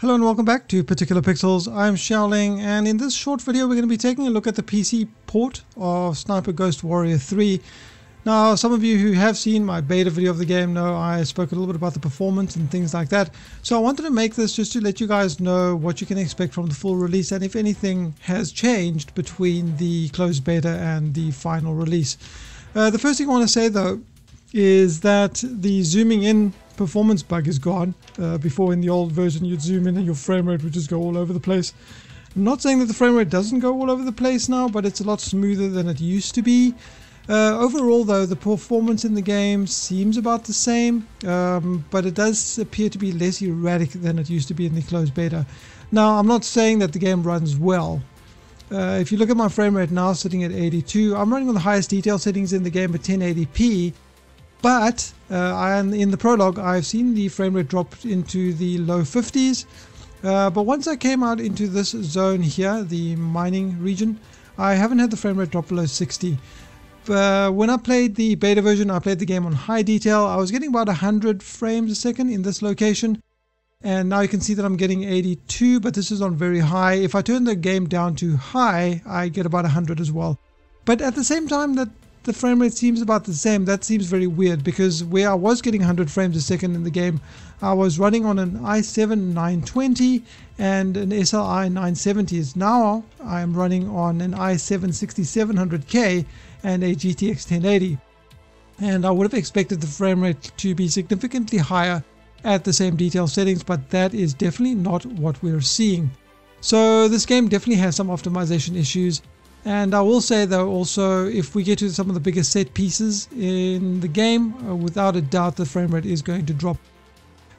Hello and welcome back to ParticularPixels. I'm Xiaoling, and in this short video we're going to be taking a look at the PC port of Sniper Ghost Warrior 3. Now, some of you who have seen my beta video of the game know I spoke a little bit about the performance and things like that. So I wanted to make this just to let you guys know what you can expect from the full release and if anything has changed between the closed beta and the final release. The first thing I want to say though is that the zooming in performance bug is gone. Before in the old version you'd zoom in and your frame rate would just go all over the place. I'm not saying that the frame rate doesn't go all over the place now, but it's a lot smoother than it used to be. Overall though, the performance in the game seems about the same, but it does appear to be less erratic than it used to be in the closed beta. Now, I'm not saying that the game runs well. If you look at my frame rate now sitting at 82, I'm running on the highest detail settings in the game at 1080p. But in the prologue, I've seen the frame rate drop into the low 50s. But once I came out into this zone here, the mining region, I haven't had the frame rate drop below 60. When I played the beta version, I played the game on high detail. I was getting about 100 frames a second in this location. And now you can see that I'm getting 82, but this is on very high. If I turn the game down to high, I get about 100 as well. But at the same time that the frame rate seems about the same, that seems very weird, because where I was getting 100 frames a second in the game, I was running on an i7 920 and an SLI 970s. Now I'm running on an i7 6700K and a GTX 1080, and I would have expected the frame rate to be significantly higher at the same detail settings, but that is definitely not what we're seeing. So this game definitely has some optimization issues. And I will say though also, if we get to some of the bigger set pieces in the game, without a doubt the frame rate is going to drop.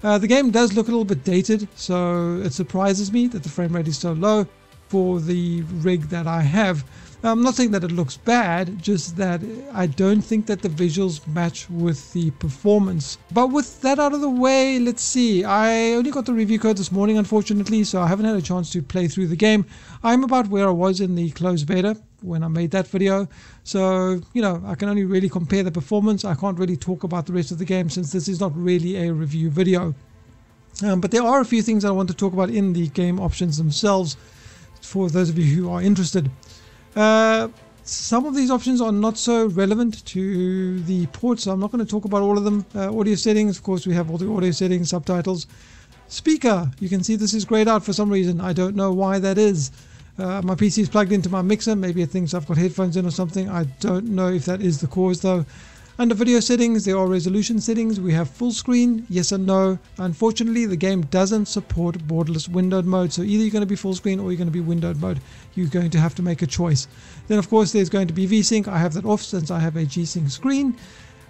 The game does look a little bit dated, so it surprises me that the frame rate is so low for the rig that I have. I'm not saying that it looks bad, just that I don't think that the visuals match with the performance. But with that out of the way, let's see. I only got the review code this morning, unfortunately, so I haven't had a chance to play through the game. I'm about where I was in the closed beta when I made that video. So, you know, I can only really compare the performance. I can't really talk about the rest of the game since this is not really a review video. But there are a few things I want to talk about in the game options themselves for those of you who are interested. Some of these options are not so relevant to the port, so I'm not going to talk about all of them. Audio settings, of course, we have all the audio settings, subtitles. Speaker, you can see this is grayed out for some reason. I don't know why that is. My PC is plugged into my mixer. Maybe it thinks I've got headphones in or something. I don't know if that is the cause though. Under video settings, there are resolution settings. We have full screen, yes and no. Unfortunately, the game doesn't support borderless windowed mode. So either you're going to be full screen or you're going to be windowed mode. You're going to have to make a choice. Then of course there's going to be VSync. I have that off since I have a G-Sync screen.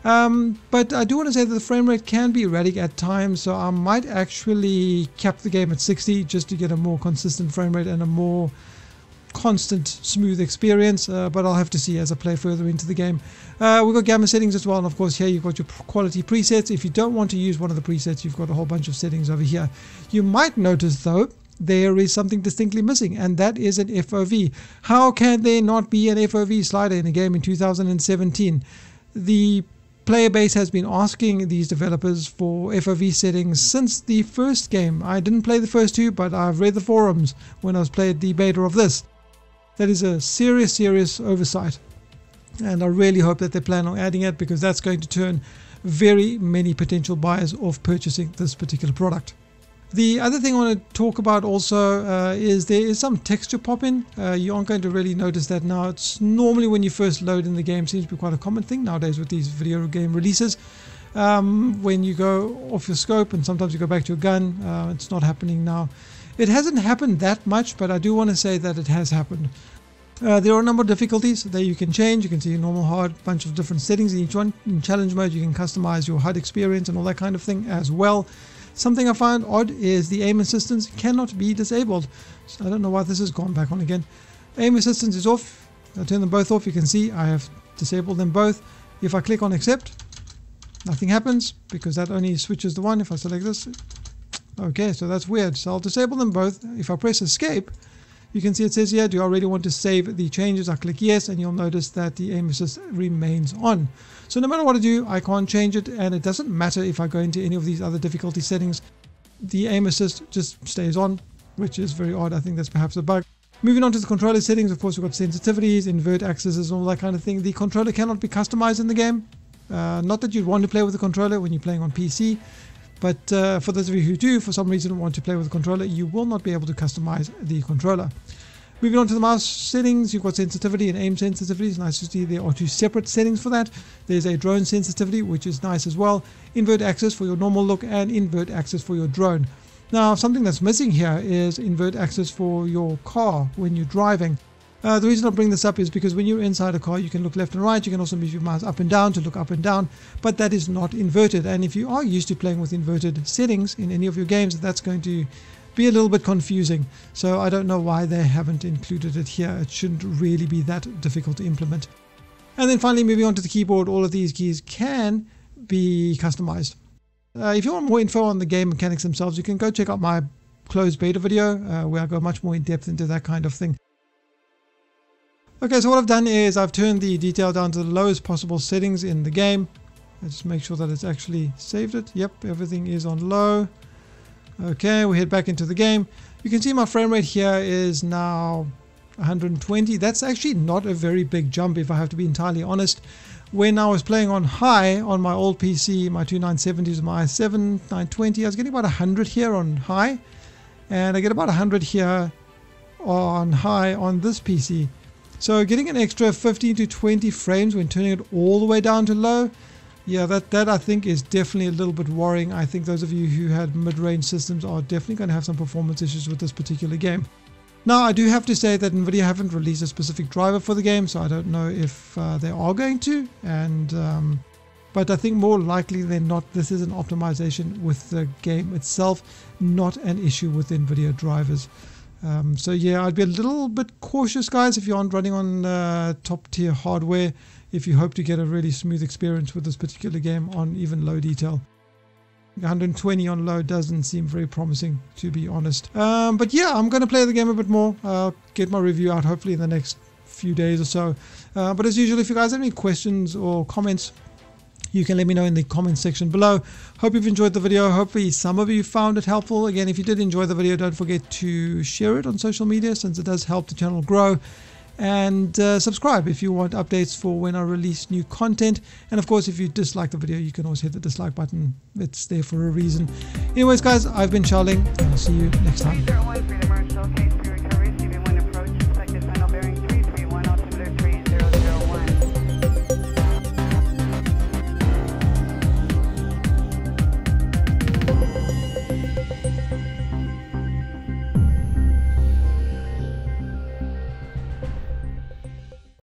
But I do want to say that the frame rate can be erratic at times. So I might actually cap the game at 60 just to get a more consistent frame rate and a more constant smooth experience, but I'll have to see as I play further into the game. We've got gamma settings as well, and of course here you've got your quality presets. If you don't want to use one of the presets, you've got a whole bunch of settings over here. You might notice though there is something distinctly missing, and that is an FOV. How can there not be an FOV slider in a game in 2017? The player base has been asking these developers for FOV settings since the first game. I didn't play the first two, but I've read the forums when I was playing the beta of this. That is a serious oversight, and I really hope that they plan on adding it, because that's going to turn very many potential buyers off purchasing this particular product. The other thing I want to talk about also is there is some texture pop-in. You aren't going to really notice that now. It's normally when you first load in the game, seems to be quite a common thing nowadays with these video game releases. When you go off your scope and sometimes you go back to your gun, it's not happening now. It hasn't happened that much, but I do want to say that it has happened. There are a number of difficulties that you can change. You can see normal, hard, bunch of different settings in each one. In challenge mode, you can customize your HUD experience and all that kind of thing as well. Something I find odd is the aim assistance cannot be disabled. So I don't know why this has gone back on again. Aim assistance is off. I turn them both off. You can see I have disabled them both. If I click on accept, nothing happens because that only switches the one. If I select this, okay, so that's weird. So I'll disable them both. If I press escape, you can see it says here, do I really want to save the changes? I click yes, and you'll notice that the aim assist remains on. So no matter what I do, I can't change it, and it doesn't matter if I go into any of these other difficulty settings. the aim assist just stays on, which is very odd. I think that's perhaps a bug. Moving on to the controller settings, of course, we've got sensitivities, invert axes, all that kind of thing. The controller cannot be customized in the game. Not that you'd want to play with the controller when you're playing on PC, but for those of you who do, for some reason, want to play with the controller, you will not be able to customize the controller. Moving on to the mouse settings, you've got sensitivity and aim sensitivity. It's nice to see there are two separate settings for that. There's a drone sensitivity, which is nice as well. Invert axis for your normal look and invert axis for your drone. Now, something that's missing here is invert axis for your car when you're driving. The reason I bring this up is because when you're inside a car, you can look left and right. You can also move your mouse up and down to look up and down, but that is not inverted. And if you are used to playing with inverted settings in any of your games, that's going to be a little bit confusing. So I don't know why they haven't included it here. It shouldn't really be that difficult to implement. And then finally, moving on to the keyboard, all of these keys can be customized. If you want more info on the game mechanics themselves, you can go check out my closed beta video where I go much more in depth into that kind of thing. Okay, so what I've done is I've turned the detail down to the lowest possible settings in the game. I just make sure that it's actually saved it. Yep, everything is on low. Okay, we head back into the game. You can see my frame rate here is now 120. That's actually not a very big jump, if I have to be entirely honest. When I was playing on high on my old PC, my 2970s, my i7 920, I was getting about 100 here on high, and I get about 100 here on high on this PC. So getting an extra 15 to 20 frames when turning it all the way down to low, yeah, that I think is definitely a little bit worrying. I think those of you who had mid-range systems are definitely going to have some performance issues with this particular game. Now, I do have to say that NVIDIA haven't released a specific driver for the game, so I don't know if they are going to. But I think more likely than not, this is an optimization with the game itself, not an issue with NVIDIA drivers. So yeah, I'd be a little bit cautious, guys, if you aren't running on top-tier hardware, if you hope to get a really smooth experience with this particular game on even low detail. 120 on low doesn't seem very promising, to be honest. But yeah, I'm going to play the game a bit more. I'll get my review out hopefully in the next few days or so. But as usual, if you guys have any questions or comments, you can let me know in the comments section below. Hope you've enjoyed the video. Hopefully some of you found it helpful. Again, if you did enjoy the video, don't forget to share it on social media, since it does help the channel grow. And subscribe if you want updates for when I release new content. And of course, if you dislike the video, you can always hit the dislike button. It's there for a reason. Anyways, guys, I've been Xiaoling, and I'll see you next time.